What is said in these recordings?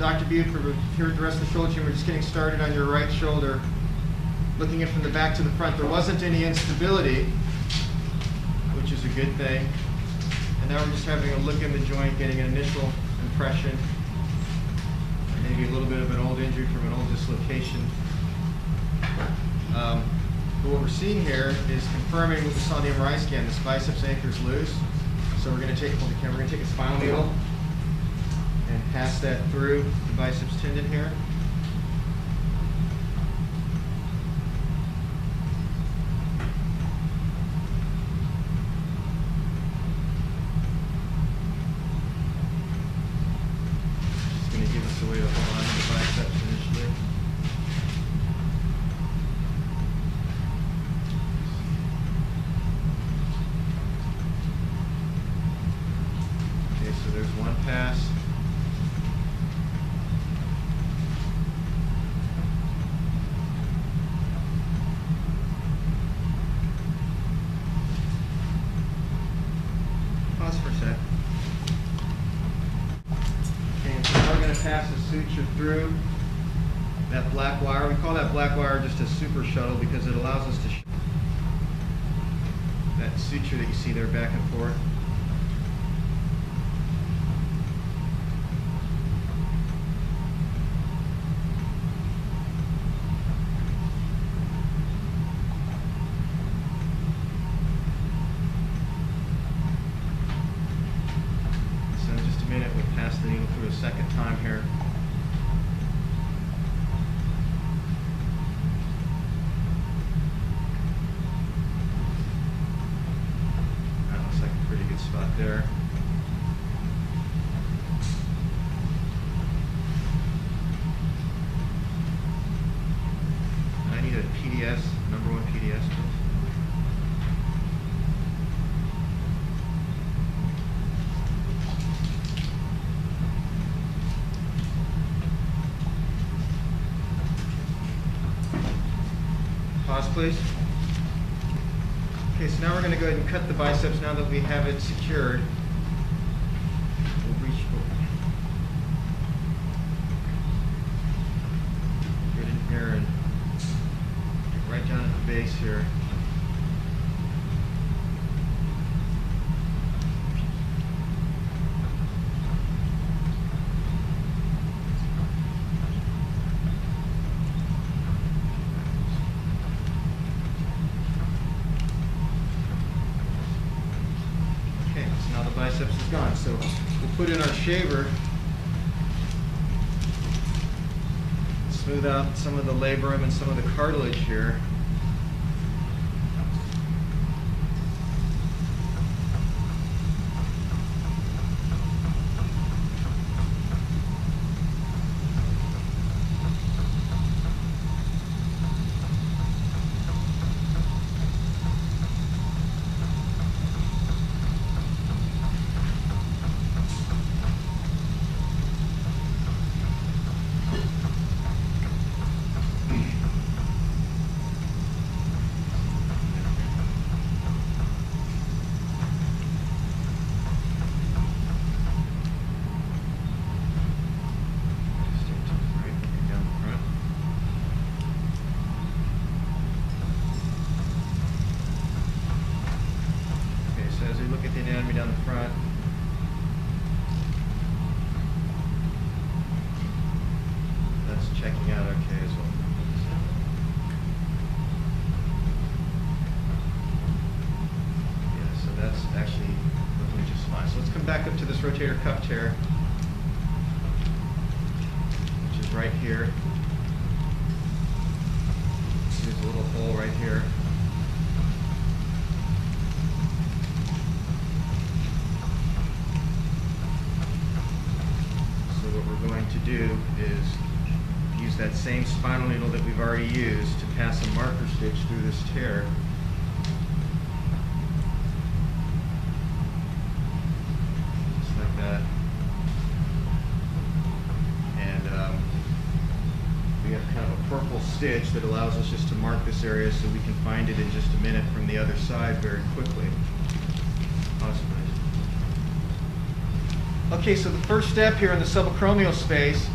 Dr. Buford here at the rest of the shoulder team. We're just getting started on your right shoulder, looking at from the back to the front. There wasn't any instability, which is a good thing. And now we're just having a look in the joint, getting an initial impression, maybe a little bit of an old injury from an old dislocation. But what we're seeing here is confirming what we saw in the MRI scan. This biceps anchor is loose. So we're going to take, hold the camera, we're going to take a spinal needle and pass that through the biceps tendon here. Just going to give us a way to hold on to the biceps initially. Okay, so there's one pass. Pause for a sec. Okay, and so now we're going to pass a suture through that black wire. We call that black wire just a super shuttle because it allows us to that suture that you see there back and forth. We'll pass the needle through a second time here. That looks like a pretty good spot there. I need a PDS, number 1 PDS, please. Pause, please. Okay, so now we're going to go ahead and cut the biceps now that we have it secured. We'll reach forward. Get in here and get right down at the base here. Now the biceps is gone. So we'll put in our shaver, smooth out some of the labrum and some of the cartilage here. Look at the anatomy down the front. That's checking out okay as well. Yeah, so that's actually looking just fine. So let's come back up to this rotator cuff tear, which is right here. There's a little hole right here. What we're going to do is use that same spinal needle that we've already used to pass a marker stitch through this tear. Just like that. And we have kind of a purple stitch that allows us just to mark this area so we can find it in just a minute from the other side very quickly. Pause, please. Okay, so the first step here in the subacromial space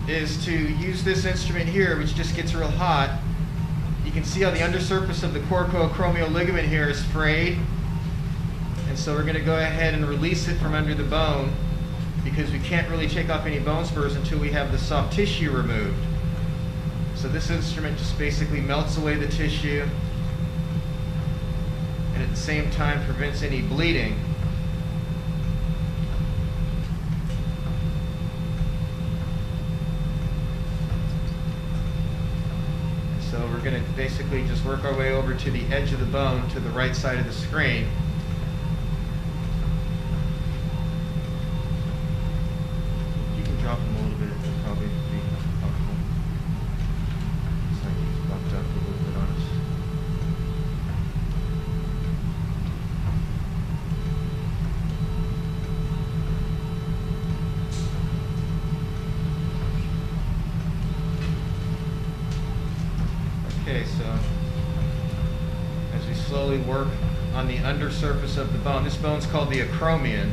is to use this instrument here, which just gets real hot. You can see how the undersurface of the coracoacromial ligament here is frayed. And so we're going to go ahead and release it from under the bone, because we can't really take off any bone spurs until we have the soft tissue removed. So this instrument just basically melts away the tissue and at the same time prevents any bleeding. So we're going to basically just work our way over to the edge of the bone to the right side of the screen. You can drop them a little bit, it'll probably be helpful. Looks like he's bumped up a little bit on us. Okay, so as we slowly work on the undersurface of the bone, this bone's called the acromion.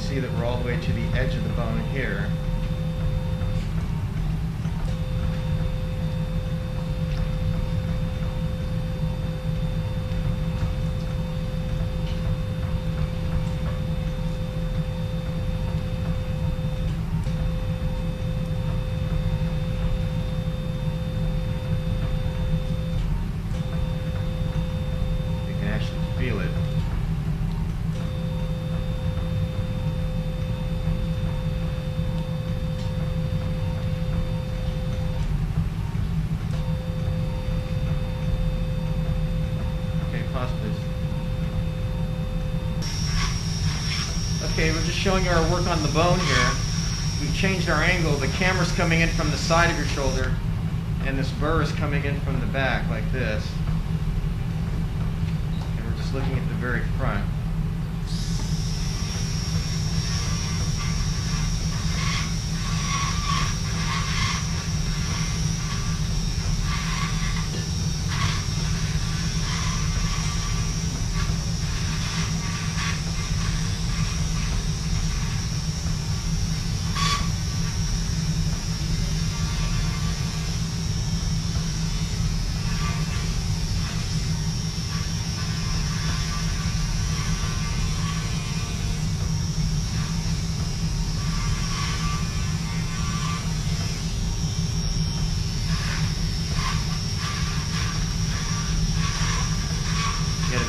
See that we're all the way to the edge of the bone here. You can actually feel it. Okay, we're just showing you our work on the bone here. We've changed our angle. The camera's coming in from the side of your shoulder, and this burr is coming in from the back like this. And we're just looking at the very front.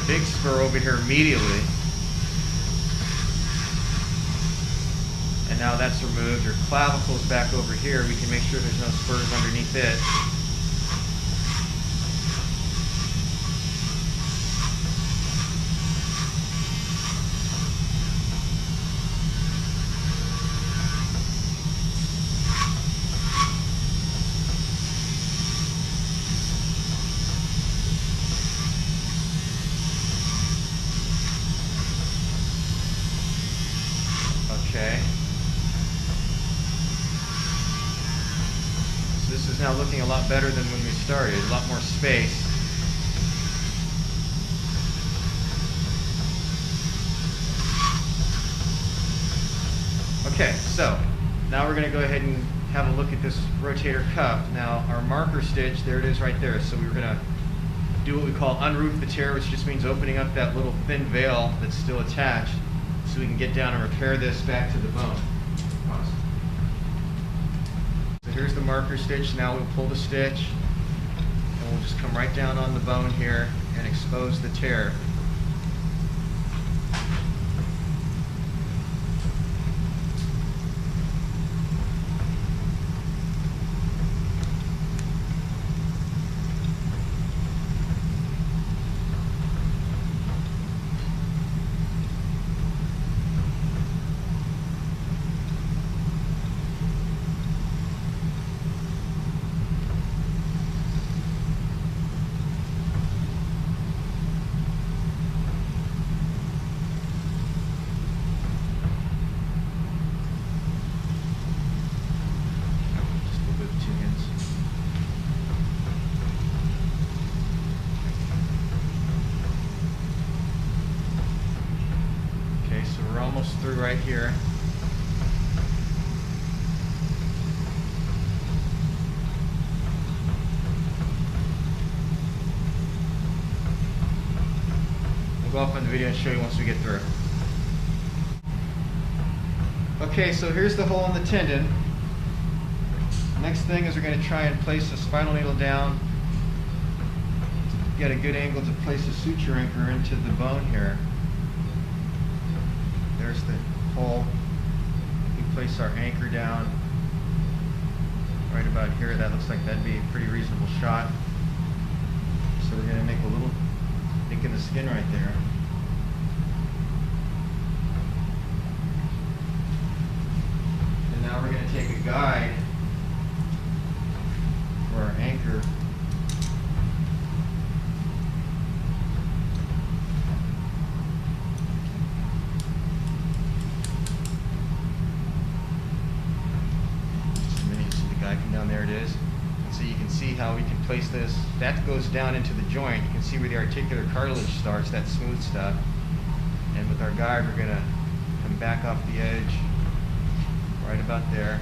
Big spur over here immediately, and now that's removed. Your clavicle's back over here. We can make sure there's no spurs underneath it. Okay. So this is now looking a lot better than when we started. A lot more space. Okay, so now we're going to go ahead and have a look at this rotator cuff. Now our marker stitch, there it is right there. So we're going to do what we call unroof the tear, which just means opening up that little thin veil that's still attached, so we can get down and repair this back to the bone. So here's the marker stitch. Now we'll pull the stitch, and we'll just come right down on the bone here and expose the tear. almost through right here. We'll go off on the video and show you once we get through. Okay, so here's the hole in the tendon. Next thing is we're going to try and place the spinal needle down. Get a good angle to place a suture anchor into the bone here. There's the hole. We place our anchor down right about here. That looks like that'd be a pretty reasonable shot. So we're going to make a little nick in the skin right there. And now we're going to take a guide for our anchor. Down there it is. And so you can see how we can place this. That goes down into the joint. You can see where the articular cartilage starts, that smooth stuff. And with our guide, we're going to come back off the edge right about there.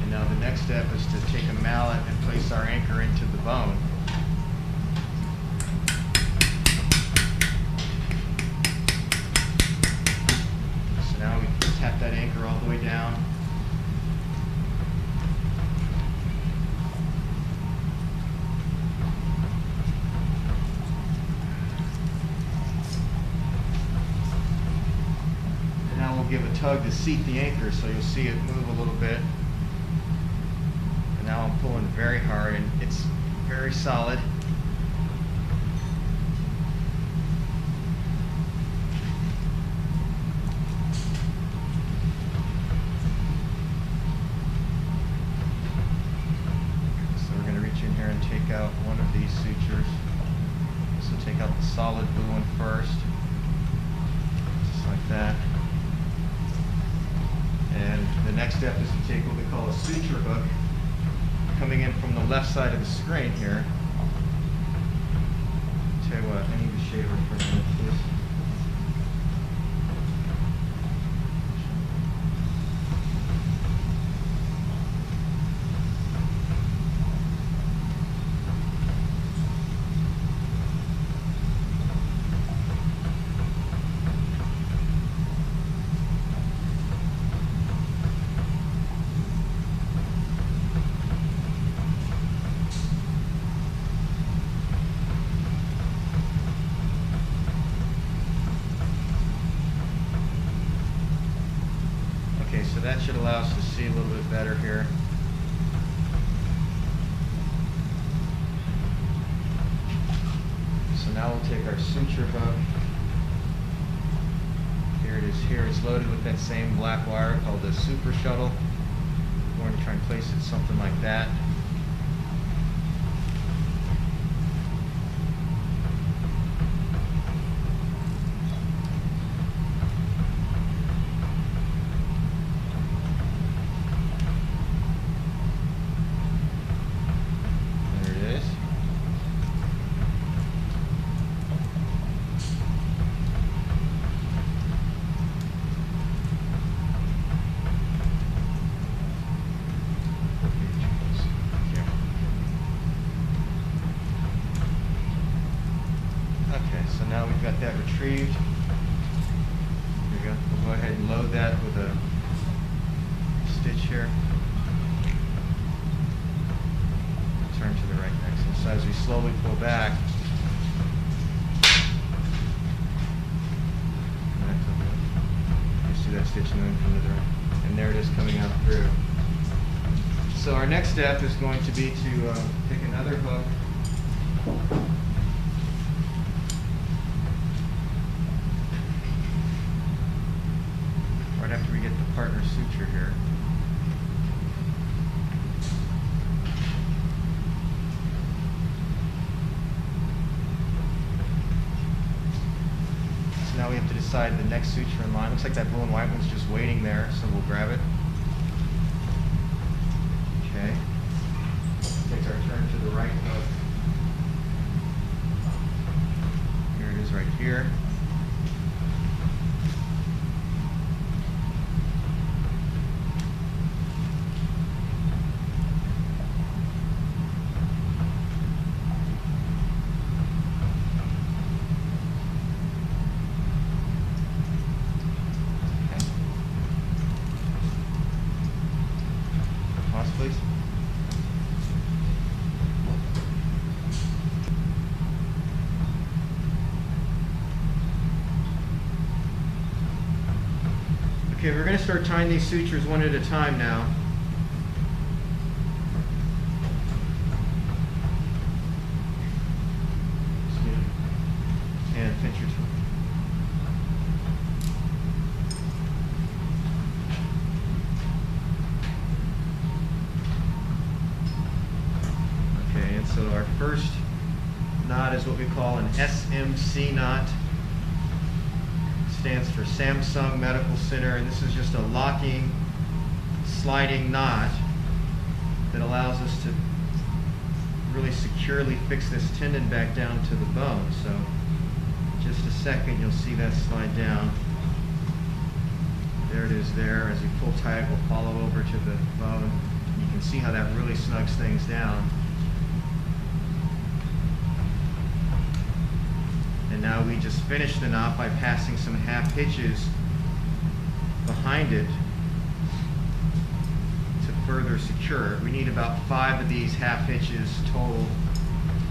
And now the next step is to take a mallet and place our anchor into the bone. So now we tap that anchor all the way down. And now we'll give a tug to seat the anchor, so you'll see it move a little bit. And now I'm pulling very hard, and it's very solid. And take out one of these sutures. So take out the solid blue one first, just like that. And the next step is to take what we call a suture hook, coming in from the left side of the screen here. Tell you what, I need the shaver for a minute, please. Okay, so that should allow us to see a little bit better here. So now we'll take our suture hook. Here it is here. It's loaded with that same black wire called the super shuttle. We're going to try and place it something like that. So now we've got that retrieved. Here we go. We'll go ahead and load that with a stitch here. Turn to the right next. And so as we slowly pull back, you see that stitch moving from the right. And there it is coming out through. So our next step is going to be to take another hook. Right after we get the partner suture here. So now we have to decide the next suture in line. Looks like that blue and white one's just waiting there, so we'll grab it. Okay. Take our turn to the right hook. Here it is right here. please. Okay, we're going to start tying these sutures one at a time now. And pinch your toe. Okay, and so our first knot is what we call an SMC knot. Stands for Samsung Medical Center, and this is just a locking, sliding knot that allows us to really securely fix this tendon back down to the bone. So in just a second you'll see that slide down. There it is there. As you pull tight, we'll follow over to the bone. You can see how that really snugs things down. And now we just finish the knot by passing some half hitches behind it to further secure it. We need about 5 of these half hitches total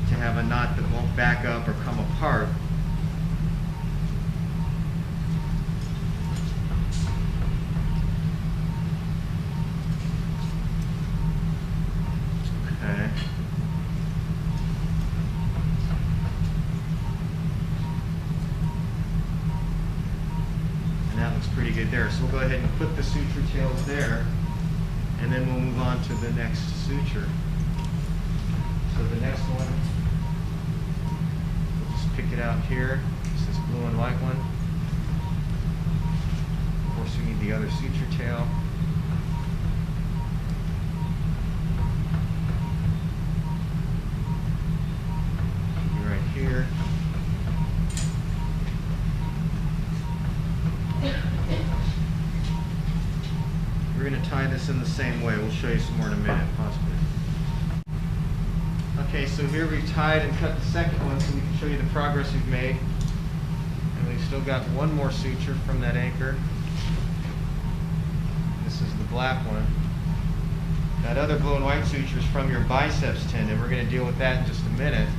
to have a knot that won't back up or come apart. Okay. Pretty good there. So we'll go ahead and put the suture tails there, and then we'll move on to the next suture. So the next one, we'll just pick it out here. It's this blue and white one. Of course, we need the other suture tail. Right here. We're going to tie this in the same way. We'll show you some more in a minute, possibly. Okay, so here we've tied and cut the second one so we can show you the progress we've made. And we've still got one more suture from that anchor. This is the black one. That other blue and white suture is from your biceps tendon. We're going to deal with that in just a minute.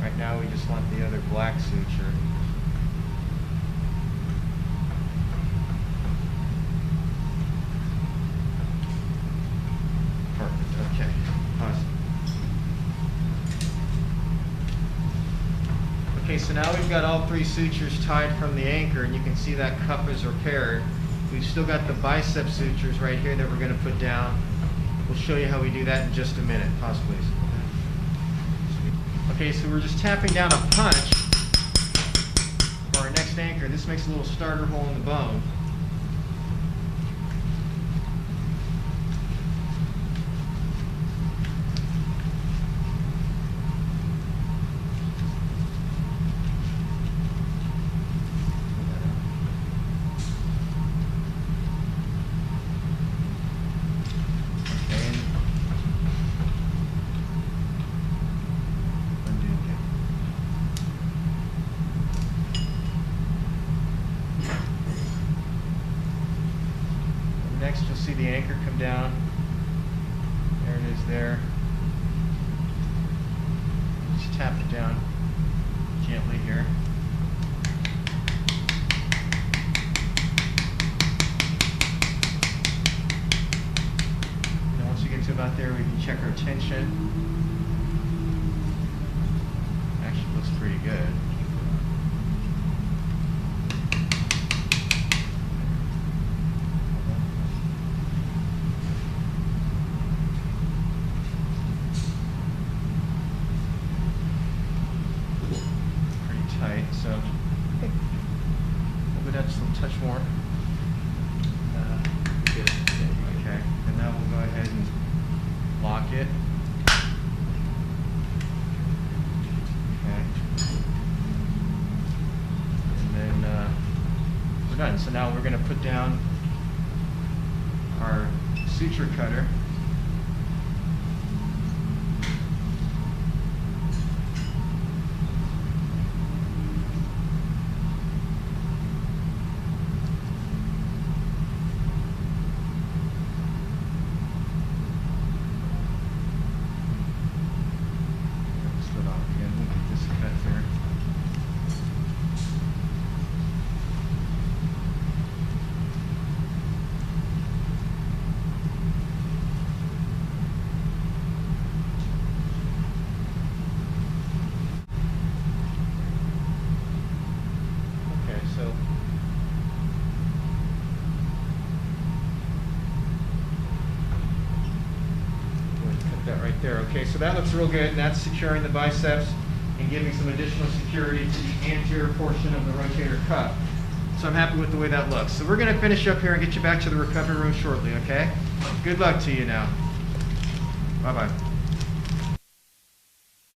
Right now we just want the other black suture. Okay, pause. Okay, so now we've got all 3 sutures tied from the anchor, and you can see that cup is repaired. We've still got the bicep sutures right here that we're going to put down. We'll show you how we do that in just a minute. Pause, please. Okay, so we're just tapping down a punch for our next anchor. This makes a little starter hole in the bone. Next, you'll see the anchor come down. There it is there. Just tap it down gently here. And once we get to about there, we can check our tension. Actually looks pretty good. So we'll go down just a little touch more. Good. Okay, and now we'll go ahead and lock it. Okay. And then we're done. So now we're going to put down our suture cutter. that right there. Okay, so that looks real good, and that's securing the biceps and giving some additional security to the anterior portion of the rotator cuff. So I'm happy with the way that looks. So we're going to finish up here and get you back to the recovery room shortly, okay? Good luck to you now. Bye-bye.